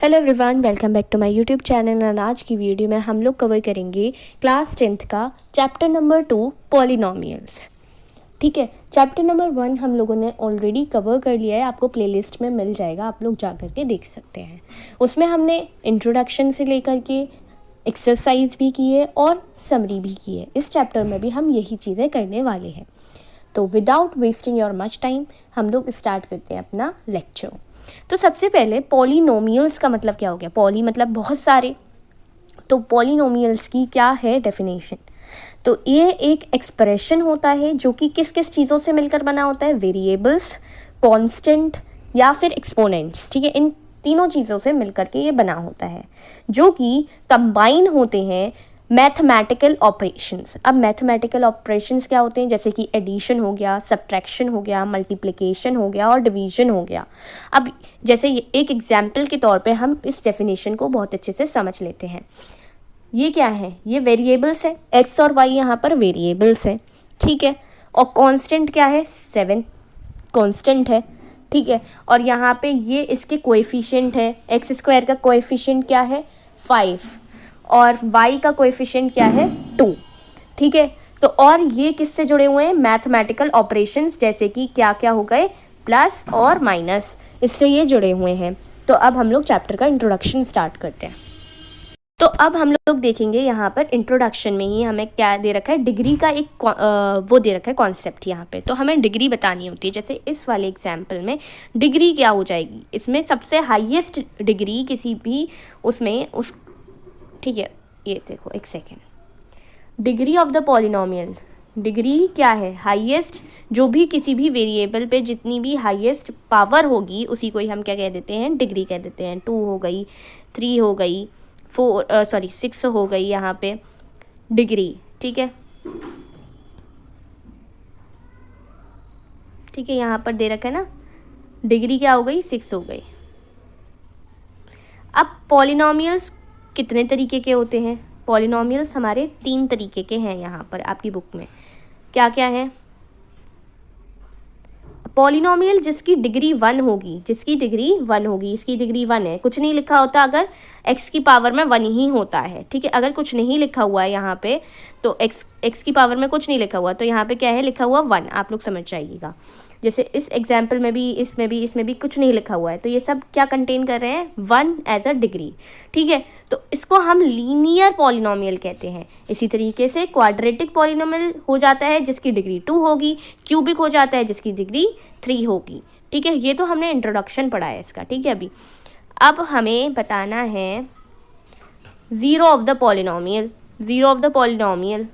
Hello everyone, welcome back to my YouTube channel. और आज की वीडियो में हम लोग कवर करेंगे क्लास 10th का चैप्टर नंबर 2 पॉलिनोमियल्स। ठीक है, चैप्टर नंबर 1 हम लोगों ने ऑलरेडी कवर कर लिया है, आपको प्लेलिस्ट में मिल जाएगा, आप लोग जा कर के देख सकते हैं। उसमें हमने इंट्रोडक्शन से लेकर के एक्सरसाइज भी की है और समरी भी की है। इस चैप्टर में भी हम यही चीज़ें करने वाले हैं। तो without wasting your much time हम लोग स्टार्ट करते हैं अपना लेक्चर। तो सबसे पहले पॉलिनोमियल्स का मतलब क्या हो गया। पॉली मतलब बहुत सारे, तो पॉलिनोमियल्स की क्या है डेफिनेशन। तो ये एक एक्सप्रेशन होता है जो कि किस किस चीज़ों से मिलकर बना होता है, वेरिएबल्स, कांस्टेंट या फिर एक्सपोनेंट्स। ठीक है, इन तीनों चीज़ों से मिलकर के ये बना होता है जो कि कंबाइन होते हैं मैथमेटिकल ऑपरेशंस। अब मैथमेटिकल ऑपरेशंस क्या होते हैं, जैसे कि एडिशन हो गया, सब्ट्रैक्शन हो गया, मल्टीप्लिकेशन हो गया और डिवीजन हो गया। अब जैसे एक एग्जाम्पल के तौर पे हम इस डेफिनेशन को बहुत अच्छे से समझ लेते हैं। ये क्या है, ये वेरिएबल्स है, एक्स और वाई यहाँ पर वेरिएबल्स है। ठीक है, और कांस्टेंट क्या है, 7 कांस्टेंट है। ठीक है, और यहाँ पे ये इसके कोएफिशिएंट है। एक्स स्क्वायर का कोएफिशिएंट क्या है, 5, और y का कोएफिशिएंट क्या है, 2। ठीक है, तो और ये किससे जुड़े हुए हैं, मैथमेटिकल ऑपरेशंस, जैसे कि क्या क्या हो गए, प्लस और माइनस, इससे ये जुड़े हुए हैं। तो अब हम लोग चैप्टर का इंट्रोडक्शन स्टार्ट करते हैं। तो अब हम लोग देखेंगे यहाँ पर इंट्रोडक्शन में ही हमें क्या दे रखा है, डिग्री का एक वो दे रखा है कॉन्सेप्ट यहाँ पे। तो हमें डिग्री बतानी होती है। जैसे इस वाले एग्जाम्पल में डिग्री क्या हो जाएगी, इसमें सबसे हाईएस्ट डिग्री किसी भी उसमें उस, ठीक है, ये देखो एक second, degree of the polynomial, degree क्या है, हाईएस्ट, जो भी किसी भी वेरिएबल पे जितनी भी हाईएस्ट पावर होगी उसी को ही हम क्या कह देते हैं, डिग्री कह देते हैं। 2 हो गई, 3 हो गई, 6 हो गई यहाँ पे डिग्री। ठीक है, ठीक है, यहाँ पर दे रखा है ना, डिग्री क्या हो गई, 6 हो गई। अब पॉलिनोमियल्स कितने तरीके के होते हैं, पॉलिनोमियल्स हमारे 3 तरीके के हैं यहाँ पर आपकी बुक में। क्या क्या है, पॉलिनोमियल जिसकी डिग्री 1 होगी, जिसकी डिग्री 1 होगी, इसकी डिग्री 1 है, कुछ नहीं लिखा होता अगर x की पावर में 1 ही होता है। ठीक है, अगर कुछ नहीं लिखा हुआ है यहाँ पे, तो x की पावर में कुछ नहीं लिखा हुआ, तो यहाँ पे क्या है लिखा हुआ 1, आप लोग समझ जाइएगा। जैसे इस एग्जाम्पल में भी, इसमें भी कुछ नहीं लिखा हुआ है, तो ये सब क्या कंटेन कर रहे हैं, 1 एज अ डिग्री। ठीक है, तो इसको हम लीनियर पॉलिनोमियल कहते हैं। इसी तरीके से क्वाड्रेटिक पॉलिनोमियल हो जाता है जिसकी डिग्री 2 होगी, क्यूबिक हो जाता है जिसकी डिग्री 3 होगी। ठीक है, ये तो हमने इंट्रोडक्शन पढ़ा है इसका। ठीक है, अभी अब हमें बताना है zero of the polynomial. Zero of the polynomial,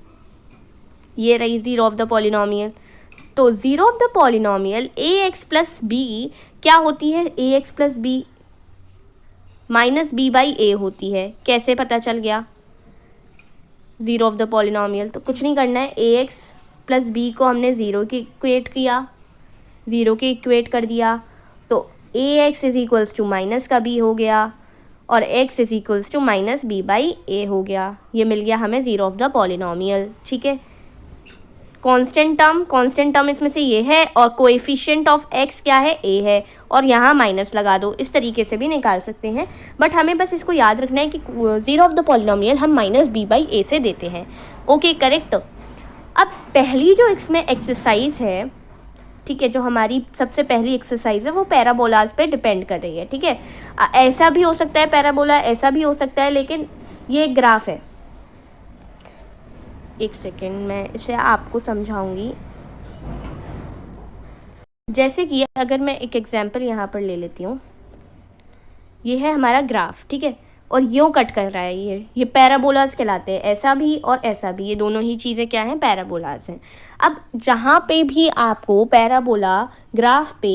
ये रही ज़ीरो ऑफ द पॉलिनोमियल। तो zero of the polynomial a x plus b क्या होती है, a x plus b minus b by a होती है। कैसे पता चल गया ज़ीरो ऑफ द पॉलिनोमियल, तो कुछ नहीं करना है, ए एक्स प्लस बी को हमने ज़ीरो के इक्वेट किया, ज़ीरो के इक्वेट कर दिया, तो a x is equals to minus का बी हो गया और x is equals to minus b by a हो गया। ये मिल गया हमें ज़ीरो ऑफ द पॉलिनोमियल। ठीक है, कांस्टेंट टर्म इसमें से ये है, और कोएफिशिएंट ऑफ एक्स क्या है, ए है, और यहाँ माइनस लगा दो। इस तरीके से भी निकाल सकते हैं, बट हमें बस इसको याद रखना है कि ज़ीरो ऑफ द पॉलिनोमियल हम माइनस बी बाई ए से देते हैं। Okay, correct. अब पहली जो इसमें एक्सरसाइज है, ठीक है, जो हमारी सबसे पहली एक्सरसाइज है, वो पैराबोलाज पे डिपेंड कर रही है। ठीक है, ऐसा भी हो सकता है पैराबोला, ऐसा भी हो सकता है, लेकिन ये एक ग्राफ है। एक सेकेंड, मैं इसे आपको समझाऊंगी। जैसे कि अगर मैं एक एग्जांपल यहाँ पर ले लेती हूँ, ये है हमारा ग्राफ। ठीक है, और यूँ कट कर रहा है, ये पैराबोलाज कहलाते हैं, ऐसा भी और ऐसा भी, ये दोनों ही चीज़ें क्या हैं, पैराबोलाज हैं। अब जहाँ पे भी आपको पैराबोला ग्राफ पे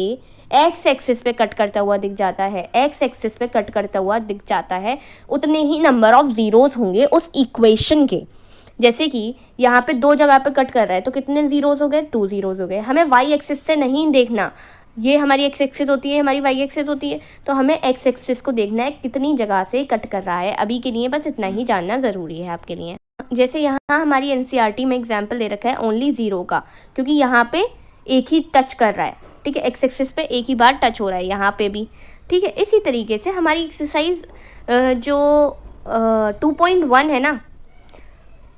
एक्स एक्सिस पे कट करता हुआ दिख जाता है, एक्स एक्सिस पे कट करता हुआ दिख जाता है, उतने ही नंबर ऑफ ज़ीरोज़ होंगे उस इक्वेशन के। जैसे कि यहाँ पे 2 जगह पे कट कर रहा है, तो कितने ज़ीरोज़ हो गए, 2 ज़ीरोज़ हो गए। हमें वाई एक्सिस से नहीं देखना, ये हमारी एक्स एक्सिस होती है, हमारी वाई एक्सिस होती है, तो हमें एक्स एक्सिस को देखना है कितनी जगह से कट कर रहा है। अभी के लिए बस इतना ही जानना ज़रूरी है आपके लिए। जैसे यहाँ हमारी एनसीईआरटी में एग्जाम्पल दे रखा है ओनली 0 का, क्योंकि यहाँ पे एक ही टच कर रहा है। ठीक है, एक्स एक्सिस पे एक ही बार टच हो रहा है यहाँ पे भी। ठीक है, इसी तरीके से हमारी एक्सरसाइज जो 2.1 है ना,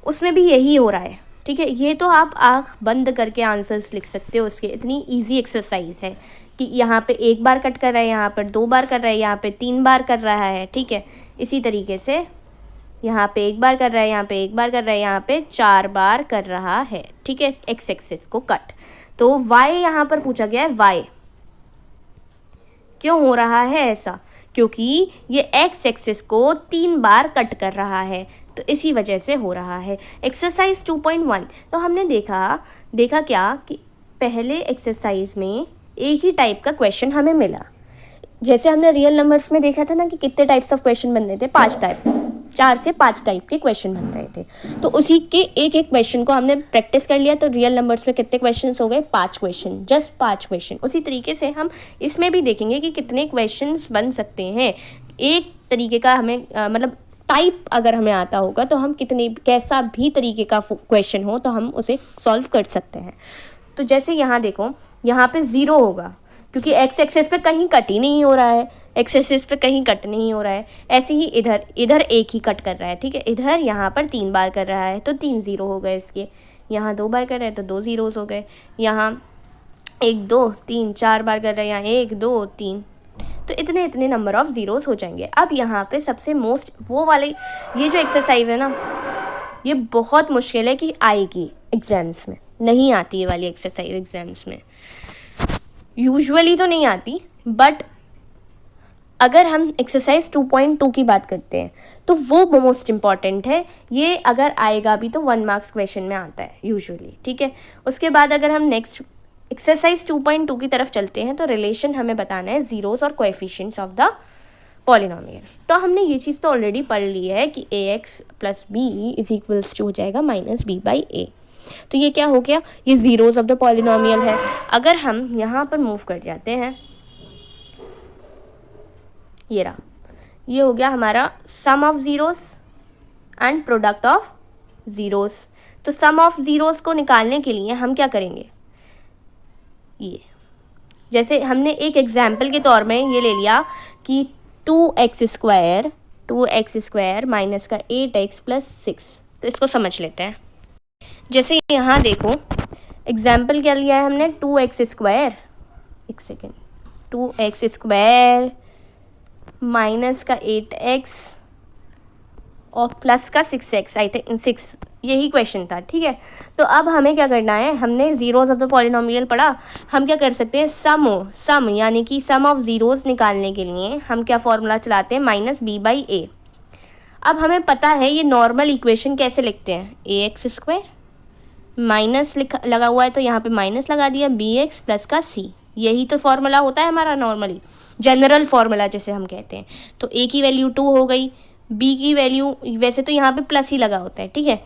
उसमें भी यही हो रहा है। ठीक है, ये तो आप आँख बंद करके आंसर्स लिख सकते हो उसके, इतनी इजी एक्सरसाइज है कि यहाँ पे 1 बार कट कर रहा है, यहाँ पर 2 बार कर रहा है, यहाँ पे 3 बार कर रहा है। ठीक है, इसी तरीके से यहाँ पे 1 बार कर रहा है, यहाँ पे 1 बार कर रहा है, यहाँ पे 4 बार कर रहा है। ठीक है, एक्स एक्सिस को कट। तो वाई यहाँ पर पूछा गया है, वाई क्यों हो रहा है ऐसा? क्योंकि ये एक्स एक्सिस को 3 बार कट कर रहा है, तो इसी वजह से हो रहा है। एक्सरसाइज 2.1 तो हमने देखा क्या कि पहले एक्सरसाइज में एक ही टाइप का क्वेश्चन हमें मिला। जैसे हमने रियल नंबर्स में देखा था ना कि कितने टाइप्स ऑफ क्वेश्चन बन रहे थे, 4 से 5 टाइप के क्वेश्चन बन रहे थे। तो उसी के एक एक क्वेश्चन को हमने प्रैक्टिस कर लिया, तो रियल नंबर्स में कितने क्वेश्चंस हो गए? 5 क्वेश्चन, जस्ट 5 क्वेश्चन। उसी तरीके से हम इसमें भी देखेंगे कि कितने क्वेश्चंस बन सकते हैं। एक तरीके का हमें मतलब टाइप अगर हमें आता होगा तो हम कैसा भी तरीके का क्वेश्चन हो तो हम उसे सॉल्व कर सकते हैं। तो जैसे यहाँ देखो, यहाँ पे 0 होगा क्योंकि एक्स एक्सिस पे कहीं कट ही नहीं हो रहा है, एक्स एक्सिस पे कहीं कट नहीं हो रहा है। ऐसे ही इधर एक ही कट कर रहा है। ठीक है, इधर यहाँ पर 3 बार कर रहा है तो 3 0 हो गए इसके। यहाँ 2 बार कर रहा है तो 2 0 हो गए। यहाँ 1 2 3 4 बार कर रहा है, यहाँ 1 2 3, तो इतने इतने नंबर ऑफ ज़ीरोज़ हो जाएंगे। अब यहाँ पे सबसे मोस्ट वो वाले, ये जो एक्सरसाइज है ना, ये बहुत मुश्किल है कि आएगी एग्ज़ाम्स में, नहीं आती ये वाली एक्सरसाइज एग्ज़ाम्स में, यूजुअली तो नहीं आती। बट अगर हम एक्सरसाइज 2.2 की बात करते हैं तो वो मोस्ट इम्पॉर्टेंट है। ये अगर आएगा भी तो 1 मार्क्स क्वेश्चन में आता है यूजुअली। ठीक है, उसके बाद अगर हम नेक्स्ट एक्सरसाइज 2.2 की तरफ चलते हैं तो रिलेशन हमें बताना है ज़ीरोज़ और कोएफिशिएंट्स ऑफ द पॉलिनोमियल। तो हमने ये चीज़ तो ऑलरेडी पढ़ ली है कि ax + b = हो जाएगा -b/a। तो ये क्या हो गया? ये ज़ीरोज़ ऑफ द पॉलिनोमियल है। अगर हम यहाँ पर मूव कर जाते हैं, ये रहा, ये हो गया हमारा sum of zeros and product of zeros. तो सम ऑफ ज़ीरोज़ को निकालने के लिए हम क्या करेंगे? ये जैसे हमने एक एग्जाम्पल के तौर में ये ले लिया कि 2x स्क्वायर माइनस का 8x + 6। तो इसको समझ लेते हैं। जैसे यहाँ देखो, एग्जाम्पल क्या लिया है हमने? 2x square, 2x square minus का 8x और प्लस का 6x, आई थिंक 6, यही क्वेश्चन था। ठीक है, तो अब हमें क्या करना है? हमने ज़ीरोज़ ऑफ द पॉलिनोमियल पढ़ा, हम क्या कर सकते हैं? सम यानी कि सम ऑफ ज़ीरोज़ निकालने के लिए हम क्या फॉर्मूला चलाते हैं? -b/a। अब हमें पता है ये नॉर्मल इक्वेशन कैसे लिखते हैं? ax स्क्वायर माइनस लगा हुआ है तो यहाँ पे माइनस लगा दिया, bx प्लस का c, यही तो फॉर्मूला होता है हमारा नॉर्मली, जनरल फॉर्मूला जिसे हम कहते हैं। तो a की वैल्यू 2 हो गई, b की वैल्यू, वैसे तो यहाँ पे प्लस ही लगा होता है। ठीक है,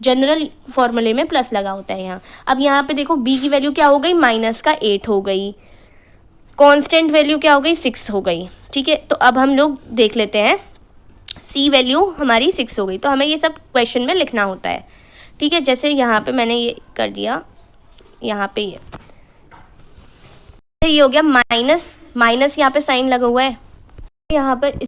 जनरल फॉर्मूले में प्लस लगा होता है यहाँ। अब यहाँ पे देखो b की वैल्यू क्या हो गई? -8 हो गई। कांस्टेंट वैल्यू क्या हो गई? 6 हो गई। ठीक है, तो अब हम लोग देख लेते हैं, c वैल्यू हमारी 6 हो गई। तो हमें ये सब क्वेश्चन में लिखना होता है। ठीक है, जैसे यहाँ पे मैंने ये कर दिया, यहाँ पे ये हो गया माइनस यहाँ पे साइन लगा हुआ है, यहाँ पर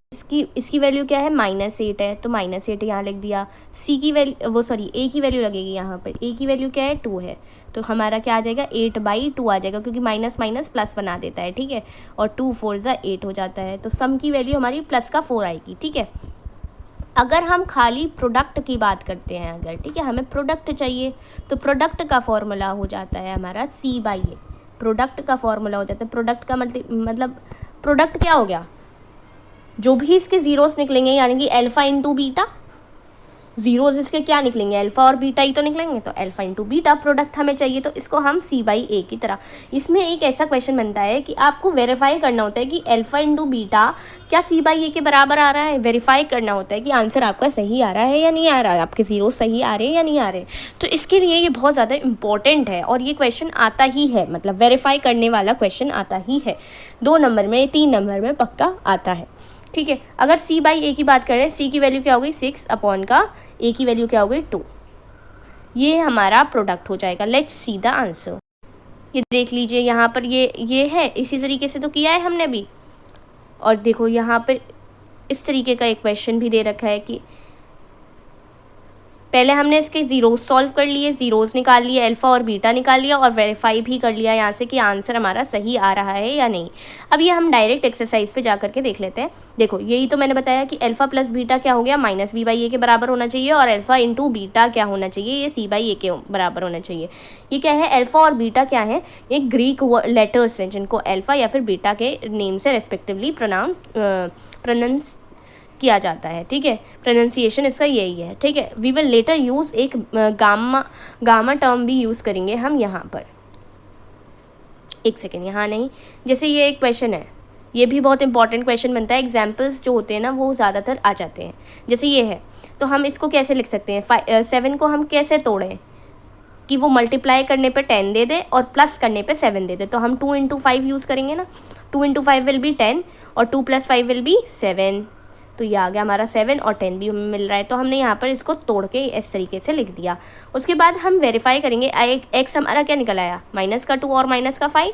इसकी वैल्यू क्या है? -8 है, तो -8 यहाँ लिख दिया। a की वैल्यू लगेगी यहाँ पर, a की वैल्यू क्या है? 2 है, तो हमारा क्या आ जाएगा? 8/2 आ जाएगा, क्योंकि माइनस माइनस प्लस बना देता है। ठीक है, और 2 4 = 8 हो जाता है, तो सम की वैल्यू हमारी प्लस का 4 आएगी। ठीक है, अगर हम खाली प्रोडक्ट की बात करते हैं अगर, ठीक है, हमें प्रोडक्ट चाहिए, तो प्रोडक्ट का फॉर्मूला हो जाता है हमारा c/a। प्रोडक्ट का फॉर्मूला हो जाता है, प्रोडक्ट का मतलब प्रोडक्ट क्या हो गया? जो भी इसके ज़ीरोज़ निकलेंगे, यानी कि अल्फ़ा इंटू बीटा, ज़ीरोज़ इसके क्या निकलेंगे? अल्फ़ा और बीटा ही तो निकलेंगे, तो अल्फ़ा इंटू बीटा प्रोडक्ट हमें चाहिए, तो इसको हम c/a की तरह। इसमें एक ऐसा क्वेश्चन बनता है कि आपको वेरीफाई करना होता है कि अल्फ़ा इंटू बीटा क्या c/a के बराबर आ रहा है। वेरीफाई करना होता है कि आंसर आपका सही आ रहा है या नहीं आ रहा है, आपके ज़ीरोज़ सही आ रहे हैं या नहीं आ रहे। तो इसके लिए ये बहुत ज़्यादा इंपॉर्टेंट है, और ये क्वेश्चन आता ही है, मतलब वेरीफाई करने वाला क्वेश्चन आता ही है। 2 नंबर में, 3 नंबर में पक्का आता है। ठीक है, अगर c/a की बात करें, c की वैल्यू क्या हो गई? 6 का a की वैल्यू क्या हो गई? 2। ये हमारा प्रोडक्ट हो जाएगा। Let's see the answer. ये देख लीजिए, यहाँ पर ये है, इसी तरीके से तो किया है हमने भी। और देखो यहाँ पर इस तरीके का एक क्वेश्चन भी दे रखा है कि पहले हमने इसके ज़ीरोज़ सॉल्व कर लिए, ज़ीरोज़ निकाल लिए, अल्फ़ा और बीटा निकाल लिया और वेरीफाई भी कर लिया यहाँ से कि आंसर हमारा सही आ रहा है या नहीं। अब ये हम डायरेक्ट एक्सरसाइज पे जा करके देख लेते हैं। देखो यही तो मैंने बताया कि अल्फ़ा प्लस बीटा क्या हो गया, माइनस बी बाई ए के बराबर होना चाहिए, और अल्फ़ा इंटू बीटा क्या होना चाहिए, ये सी बाई ए के बराबर होना चाहिए। ये क्या है, अल्फ़ा और बीटा क्या है, ये ग्रीक लेटर्स हैं जिनको अल्फ़ा या फिर बीटा के नेम से रेस्पेक्टिवली प्रोनाउंस किया जाता है। ठीक है, प्रोनाउंसिएशन इसका यही है। ठीक है, वी विल लेटर यूज़ एक गामा टर्म भी यूज़ करेंगे हम यहाँ पर। एक सेकेंड, यहाँ नहीं, जैसे ये एक क्वेश्चन है, ये भी बहुत इंपॉर्टेंट क्वेश्चन बनता है। एग्जाम्पल्स जो होते हैं ना वो ज़्यादातर आ जाते हैं। जैसे ये है, तो हम इसको कैसे लिख सकते हैं, 7 को हम कैसे तोड़ें कि वो मल्टीप्लाई करने पे 10 दे दे और प्लस करने पे 7 दे दे। तो हम 2 × 5 यूज़ करेंगे ना, 2 × 5 विल बी 10 और 2 + 5 विल बी 7। तो ये आ गया हमारा 7 और 10 भी हमें मिल रहा है। तो हमने यहाँ पर इसको तोड़ के इस तरीके से लिख दिया। उसके बाद हम वेरीफाई करेंगे, एक्स हमारा क्या निकल आया, -2 और -5।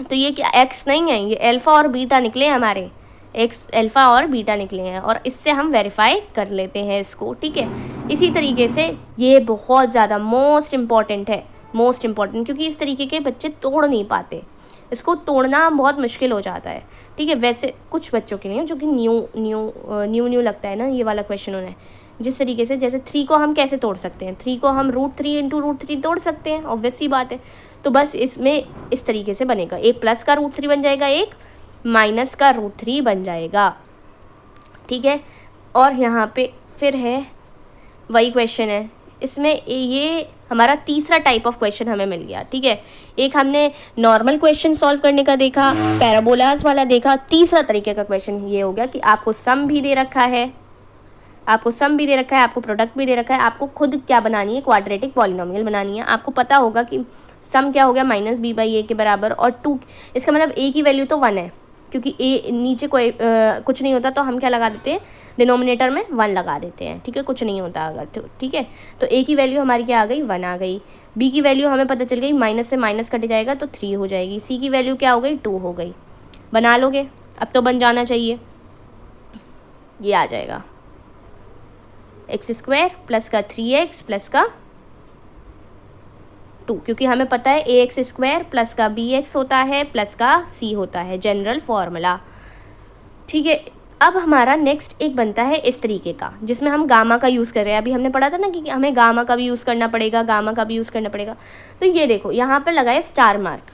तो ये क्या एक्स नहीं है, ये अल्फ़ा और बीटा निकले हैं हमारे, एक्स अल्फ़ा और बीटा निकले हैं, और इससे हम वेरीफाई कर लेते हैं इसको। ठीक है, इसी तरीके से ये बहुत ज़्यादा मोस्ट इम्पॉर्टेंट है, मोस्ट इम्पॉर्टेंट, क्योंकि इस तरीके के बच्चे तोड़ नहीं पाते, इसको तोड़ना बहुत मुश्किल हो जाता है। ठीक है, वैसे कुछ बच्चों के लिए जो कि न्यू लगता है ना ये वाला क्वेश्चन उन्हें, जिस तरीके से जैसे 3 को हम कैसे तोड़ सकते हैं, 3 को हम √3 × √3 तोड़ सकते हैं, ऑब्वियस सी बात है। तो बस इसमें इस तरीके से बनेगा, एक प्लस का √3 बन जाएगा, एक माइनस का √3 बन जाएगा। ठीक है, और यहाँ पे फिर है वही क्वेश्चन है, इसमें ये हमारा तीसरा टाइप ऑफ क्वेश्चन हमें मिल गया। ठीक है, एक हमने नॉर्मल क्वेश्चन सॉल्व करने का देखा, पैराबोलास वाला देखा, तीसरा तरीके का क्वेश्चन ये हो गया कि आपको सम भी दे रखा है, आपको प्रोडक्ट भी दे रखा है, आपको खुद क्या बनानी है, क्वाड्रेटिक पॉलिनोमियल बनानी है। आपको पता होगा कि सम क्या हो गया, -b/a के बराबर, और 2, इसका मतलब a की वैल्यू तो 1 है, क्योंकि a नीचे कोई कुछ नहीं होता तो हम क्या लगा देते हैं, डिनोमिनेटर में 1 लगा देते हैं। ठीक है, कुछ नहीं होता अगर, ठीक है, तो a की वैल्यू हमारी क्या आ गई, 1 आ गई। b की वैल्यू हमें पता चल गई, माइनस से माइनस कट जाएगा तो 3 हो जाएगी। c की वैल्यू क्या हो गई, 2 हो गई। बना लोगे, अब तो बन जाना चाहिए, ये आ जाएगा x² प्लस का 3x प्लस का 2, क्योंकि हमें पता है ax² प्लस का bx होता है प्लस का c होता है, जनरल फॉर्मूला। ठीक है, अब हमारा नेक्स्ट एक बनता है इस तरीके का, जिसमें हम गामा का यूज़ कर रहे हैं। अभी हमने पढ़ा था ना कि हमें गामा का भी यूज़ करना पड़ेगा, गामा का भी यूज़ करना पड़ेगा। तो ये देखो यहाँ पर लगाए स्टार मार्क।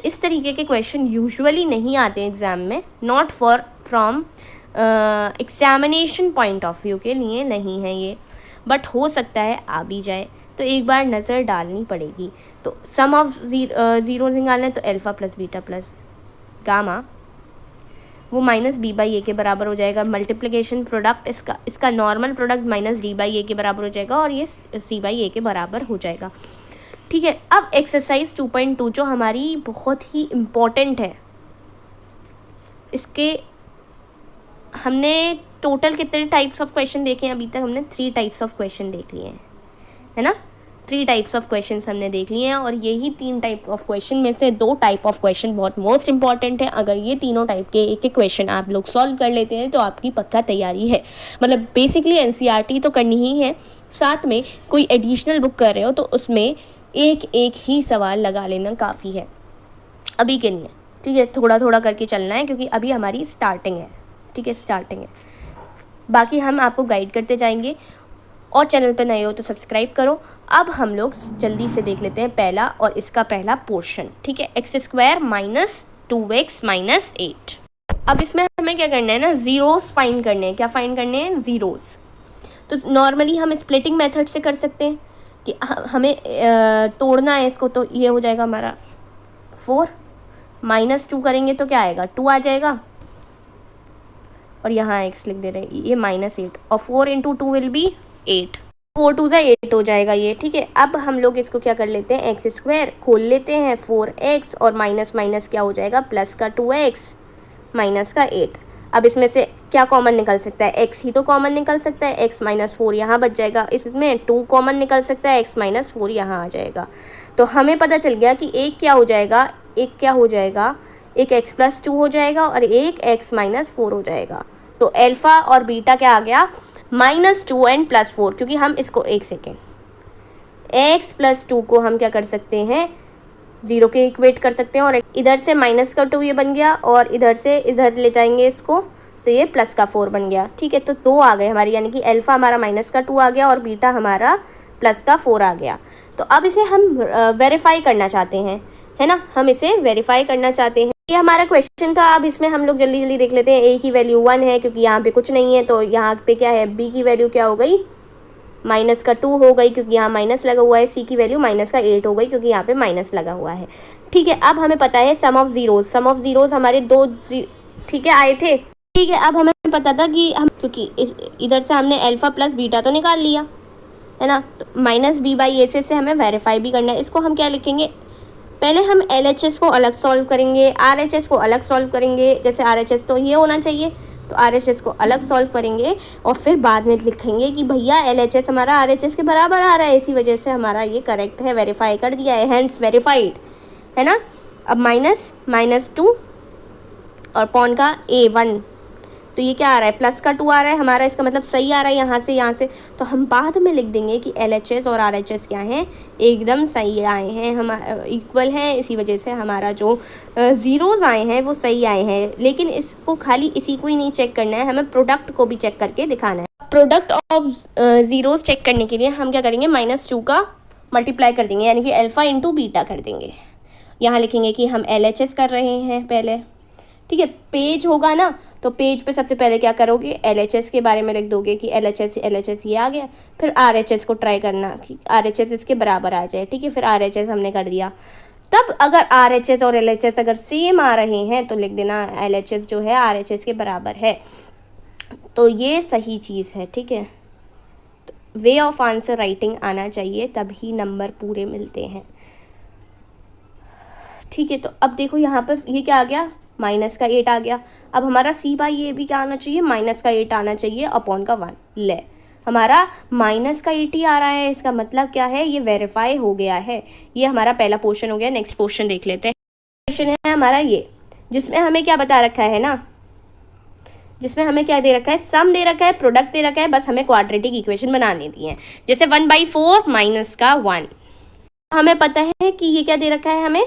इस तरीके के क्वेश्चन यूजुअली नहीं आते एग्ज़ाम में, not from examination point of view के लिए नहीं है ये, बट हो सकता है आ भी जाए, तो एक बार नज़र डालनी पड़ेगी। तो सम ऑफ ज़ीरोज़ निकालना है, तो alpha plus beta plus gamma वो -b/a के बराबर हो जाएगा। मल्टीप्लिकेशन प्रोडक्ट इसका नॉर्मल प्रोडक्ट -d/a के बराबर हो जाएगा, और ये c/a के बराबर हो जाएगा। ठीक है, अब एक्सरसाइज 2.2 जो हमारी बहुत ही इम्पॉर्टेंट है, इसके हमने टोटल कितने टाइप्स ऑफ क्वेश्चन देखे हैं अभी तक, हमने 3 टाइप्स ऑफ क्वेश्चन देख लिए हैं, है ना, 3 टाइप्स ऑफ क्वेश्चन हमने देख लिए हैं, और यही 3 टाइप ऑफ क्वेश्चन में से 2 टाइप ऑफ क्वेश्चन बहुत मोस्ट इंपॉर्टेंट है। अगर ये तीनों टाइप के एक क्वेश्चन आप लोग सॉल्व कर लेते हैं तो आपकी पक्का तैयारी है। मतलब बेसिकली NCERT तो करनी ही है, साथ में कोई एडिशनल बुक कर रहे हो तो उसमें एक ही सवाल लगा लेना काफ़ी है अभी के लिए। ठीक है, थोड़ा थोड़ा करके चलना है, क्योंकि अभी हमारी स्टार्टिंग है। ठीक है, स्टार्टिंग है, बाकी हम आपको गाइड करते जाएंगे, और चैनल पर नए हो तो सब्सक्राइब करो। अब हम लोग जल्दी से देख लेते हैं पहला और इसका पहला पोर्शन। ठीक है, x² - 2x - 8। अब इसमें हमें क्या करना है ना, ज़ीरोज़ फाइंड करने हैं। क्या फाइंड करने हैं, ज़ीरोज़। तो नॉर्मली हम स्प्लिटिंग मेथड से कर सकते हैं कि हमें तोड़ना है इसको, तो ये हो जाएगा हमारा 4 -2 करेंगे तो क्या आएगा, 2 आ जाएगा, और यहाँ x लिख दे रहे हैं, ये -8, और 4 × 2 विल बी 8, 4 2 8 हो जाएगा ये। ठीक है, अब हम लोग इसको क्या कर लेते हैं, x² खोल लेते हैं, 4x, और माइनस माइनस क्या हो जाएगा, प्लस का 2x माइनस का 8। अब इसमें से क्या कॉमन निकल सकता है, x ही तो कॉमन निकल सकता है, x - 4 यहाँ बच जाएगा, इसमें 2 कॉमन निकल सकता है, x - 4 यहाँ आ जाएगा। तो हमें पता चल गया कि एक क्या हो जाएगा, एक x प्लस 2 हो जाएगा और एक x माइनस 4 हो जाएगा। तो अल्फ़ा और बीटा क्या आ गया, -2 एंड +4, क्योंकि हम इसको एक सेकेंड x प्लस 2 को हम क्या कर सकते हैं, 0 के इक्वेट कर सकते हैं, और इधर से -2 ये बन गया और इधर से इधर ले जाएंगे इसको तो ये +4 बन गया। ठीक है, तो 2 आ गए हमारी, यानी कि अल्फ़ा हमारा -2 आ गया और बीटा हमारा +4 आ गया। तो अब इसे हम वेरीफाई करना चाहते हैं, है ना, हम इसे वेरीफाई करना चाहते हैं। ये हमारा क्वेश्चन था। अब इसमें हम लोग जल्दी जल्दी देख लेते हैं। a की वैल्यू 1 है क्योंकि यहाँ पे कुछ नहीं है, तो यहाँ पे क्या है, b की वैल्यू क्या हो गई, -2 हो गई क्योंकि यहाँ माइनस लगा हुआ है। c की वैल्यू -8 हो गई क्योंकि यहाँ पे माइनस लगा हुआ है। ठीक है, अब हमें पता है सम ऑफ ज़ीरोज़ हमारे दो ठीक है आए थे। ठीक है, अब हमें पता था कि हम, क्योंकि इधर से हमने अल्फ़ा प्लस बीटा तो निकाल लिया है ना, तो -b/a से हमें वेरीफाई भी करना है। इसको हम क्या लिखेंगे, पहले हम LHS को अलग सॉल्व करेंगे, RHS को अलग सॉल्व करेंगे। जैसे RHS तो ये होना चाहिए, तो RHS को अलग सॉल्व करेंगे और फिर बाद में लिखेंगे कि भैया LHS हमारा RHS के बराबर आ रहा है, इसी वजह से हमारा ये करेक्ट है, वेरीफाई कर दिया है, हैंस वेरीफाइड, है ना। अब -2 और पॉन का A1, तो ये क्या आ रहा है, +2 आ रहा है हमारा, इसका मतलब सही आ रहा है यहाँ से। तो हम बाद में लिख देंगे कि LHS और RHS क्या हैं, एकदम सही आए हैं, हम इक्वल हैं, इसी वजह से हमारा जो ज़ीरोज़ आए हैं वो सही आए हैं। लेकिन इसको खाली इसी को ही नहीं चेक करना है, हमें प्रोडक्ट को भी चेक करके दिखाना है। प्रोडक्ट ऑफ ज़ीरोज़ चेक करने के लिए हम क्या करेंगे, -2 का मल्टीप्लाई कर देंगे, यानी कि अल्फ़ा इंटू बीटा कर देंगे। यहाँ लिखेंगे कि हम LHS कर रहे हैं पहले। ठीक है, पेज होगा ना, तो पेज पे सबसे पहले क्या करोगे, LHS के बारे में लिख दोगे कि LHS ये आ गया। फिर RHS को ट्राई करना कि RHS इसके बराबर आ जाए। ठीक है, फिर RHS हमने कर दिया। तब अगर RHS और LHS अगर सेम आ रहे हैं तो लिख देना LHS जो है RHS के बराबर है, तो ये सही चीज़ है। ठीक है, तो वे ऑफ आंसर राइटिंग आना चाहिए, तभी नंबर पूरे मिलते हैं। ठीक है, तो अब देखो यहाँ पर ये क्या आ गया, -8 आ गया। अब हमारा C/A भी क्या आना चाहिए, -8 आना चाहिए अपॉन का 1। ले, हमारा -8 ही आ रहा है, इसका मतलब क्या है, ये वेरीफाई हो गया है। ये हमारा पहला पोर्शन हो गया। नेक्स्ट पोर्शन देख लेते हैं। क्वेश्चन है हमारा ये, जिसमें हमें क्या बता रखा है ना, जिसमें हमें क्या दे रखा है, सम दे रखा है, प्रोडक्ट दे रखा है, बस हमें क्वाड्रेटिक इक्वेशन बनाने दी है। जैसे 1/4 माइनस का 1, हमें पता है कि ये क्या दे रखा है, हमें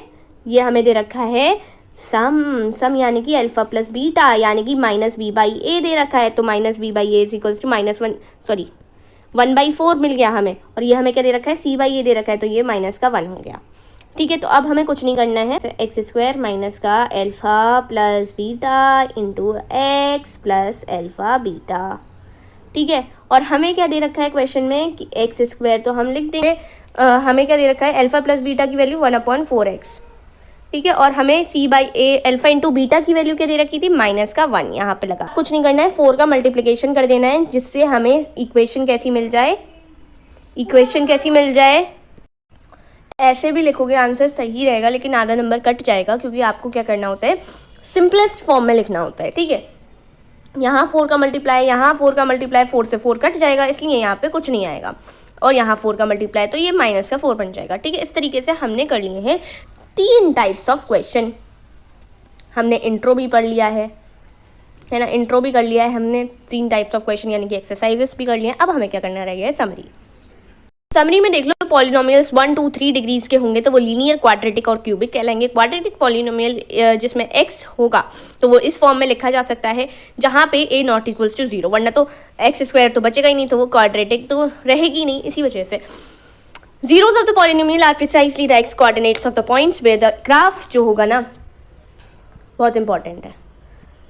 दे रखा है सम यानी कि अल्फ़ा प्लस बीटा, यानी कि -b/a दे रखा है। तो -b/a इज इक्वल्स टू -1/4 मिल गया हमें, और ये हमें क्या दे रखा है, C/a दे रखा है, तो ये -1 हो गया। ठीक है, तो अब हमें कुछ नहीं करना है, x² माइनस का alpha plus beta into x plus alpha beta. ठीक है, और हमें क्या दे रखा है क्वेश्चन में कि x² तो हम लिख देंगे, हमें क्या दे रखा है, अल्फ़ा प्लस बीटा की वैल्यू 1/4x। ठीक है, और हमें C/A अल्फ़ा इंटू बीटा की वैल्यू क्या दे रखी थी, -1 यहाँ पे लगा। कुछ नहीं करना है, 4 का मल्टीप्लिकेशन कर देना है, जिससे हमें इक्वेशन कैसी मिल जाए। ऐसे भी लिखोगे आंसर सही रहेगा, लेकिन आधा नंबर कट जाएगा, क्योंकि आपको क्या करना होता है, सिंपलेस्ट फॉर्म में लिखना होता है। ठीक है, यहाँ 4 का मल्टीप्लाई, 4 से 4 कट जाएगा, इसलिए यहाँ पे कुछ नहीं आएगा, और यहाँ 4 का मल्टीप्लाई तो ये -4 बन जाएगा। ठीक है, इस तरीके से हमने कर लिए हैं 3 टाइप्स ऑफ क्वेश्चन। हमने इंट्रो भी पढ़ लिया है ना, इंट्रो भी कर लिया है हमने, 3 टाइप्स ऑफ क्वेश्चन यानी कि एक्सरसाइजेस भी कर लिए हैं। अब हमें क्या करना रह गया है, समरी में देख लो, पॉलिनोमियल्स 1, 2, 3 डिग्रीज के होंगे तो वो लीनियर, क्वाड्रेटिक और क्यूबिक कहलाएंगे। क्वाड्रेटिक पॉलिनोमियल जिसमें x होगा तो वो इस फॉर्म में लिखा जा सकता है, जहाँ पे a नॉट इक्वल्स टू 0, वरना तो x² तो बचेगा ही नहीं, तो वो क्वाड्रेटिक तो रहेगी नहीं। इसी वजह से zeros of the polynomial are precisely the x coordinates of the points where the graph जो होगा ना, बहुत इंपॉर्टेंट है,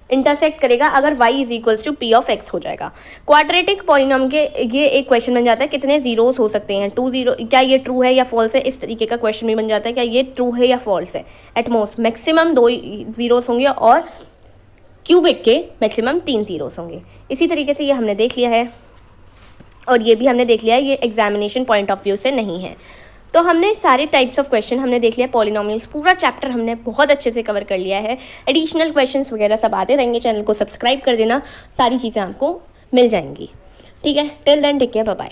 इंटरसेक्ट करेगा अगर y is equals to p of x हो जाएगा। क्वाड्रेटिक पॉलिनॉम के ये एक क्वेश्चन बन जाता है, कितने जीरोस हो सकते हैं, 2 0, क्या ये ट्रू है या फॉल्स है, इस तरीके का क्वेश्चन भी बन जाता है, क्या ये ट्रू है या फॉल्स है। एट मोस्ट मैक्सिमम 2 जीरोस होंगे, और क्यूबिक के मैक्सिमम 3 जीरोस होंगे। इसी तरीके से ये हमने देख लिया है, और ये भी हमने देख लिया है, ये एग्जामिनेशन पॉइंट ऑफ व्यू से नहीं है। तो हमने सारे टाइप्स ऑफ क्वेश्चन हमने देख लिया, पॉलिनोमियल्स पूरा चैप्टर हमने बहुत अच्छे से कवर कर लिया है। एडिशनल क्वेश्चंस वगैरह सब आते रहेंगे, चैनल को सब्सक्राइब कर देना, सारी चीज़ें आपको मिल जाएंगी। ठीक है, till then take care, bye bye.